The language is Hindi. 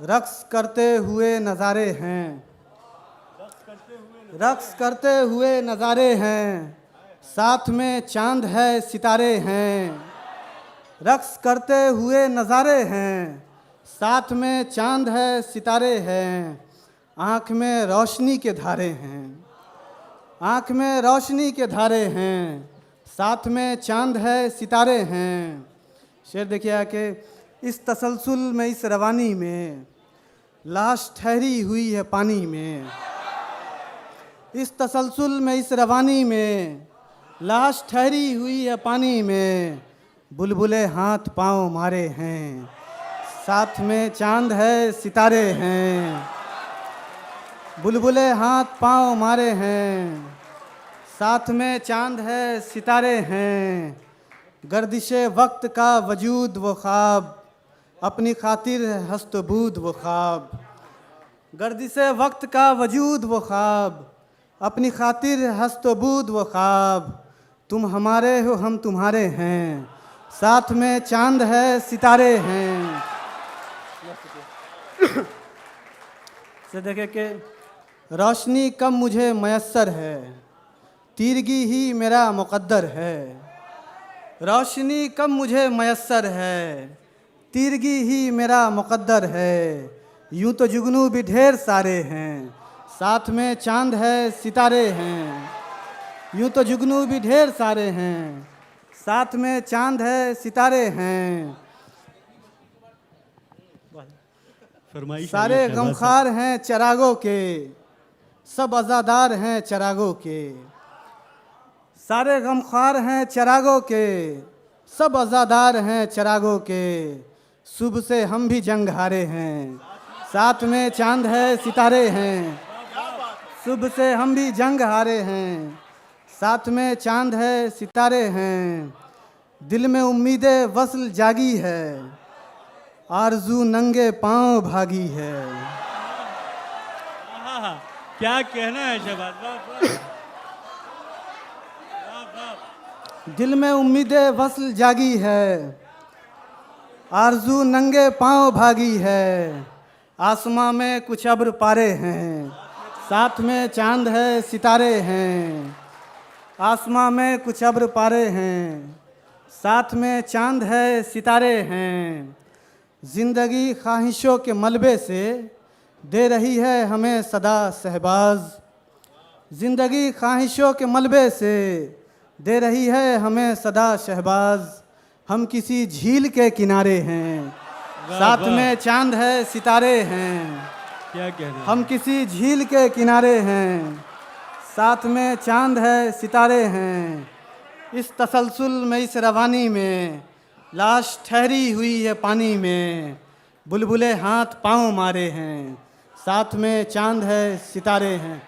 रक्स करते हुए नज़ारे हैं, रक्स करते हुए नज़ारे हैं, साथ में चांद है सितारे हैं। रक्स करते हुए नज़ारे हैं, साथ में चांद है सितारे हैं। आँख में रोशनी के धारे हैं, आँख में रोशनी के धारे हैं, साथ में चांद है सितारे हैं। शेर देखिए आके, इस तसलसल में इस रवानी में लाश ठहरी हुई है पानी में। इस तसलसल में इस रवानी में लाश ठहरी हुई है पानी में। बुलबुले हाथ पांव मारे हैं, साथ में चांद है सितारे हैं। बुलबुले हाथ पांव मारे हैं, साथ में चांद है सितारे हैं। गर्दिशे वक्त का वजूद वो ख्वाब, अपनी खातिर हस्तबूद वो ख्वाब। गर्दिशे वक्त का वजूद वो ख्वाब, अपनी खातिर हस्तबूद वो ख्वाब। तुम हमारे हो हम तुम्हारे हैं, साथ में चांद है सितारे हैं। से देखे कि रोशनी कम मुझे मयस्सर है, तीरगी ही मेरा मुक़द्दर है। रोशनी कम मुझे मयस्सर है, तीरगी ही मेरा मुक़द्दर है। यूं तो जुगनू भी ढेर सारे हैं, साथ में चांद है सितारे हैं। यूं तो जुगनू भी ढेर सारे हैं, साथ में चांद है सितारे हैं। सारे गमखार हैं चरागों के, सब अज़ादार हैं चरागों के। सारे गमखार हैं चरागों के, सब अज़ादार हैं चरागों के। सुबह से हम भी जंग हारे हैं, साथ में चांद है सितारे हैं। सुबह से हम भी जंग हारे हैं, साथ में चांद है सितारे हैं। दिल में उम्मीदें वस्ल जागी है, आरज़ू नंगे पांव भागी है। क्या कहना है शहबाज। दिल में उम्मीदें वस्ल जागी है, आरज़ू नंगे पांव भागी है। आसमां में कुछ अब्र पारे हैं, साथ में चांद है सितारे हैं। आसमां में कुछ अब्र पारे हैं, साथ में चांद है सितारे हैं। ज़िंदगी ख्वाहिशों के मलबे से दे रही है हमें सदा सहबाज। ज़िंदगी ख्वाहिशों के मलबे से दे रही है हमें सदा शहबाज। हम किसी झील के किनारे हैं, साथ में चांद है सितारे हैं। क्या कह रहे हैं? हम किसी झील के किनारे हैं, साथ में चांद है सितारे हैं। इस तसलसल में इस रवानी में लाश ठहरी हुई है पानी में। बुलबुले हाथ पांव मारे हैं, साथ में चांद है सितारे हैं।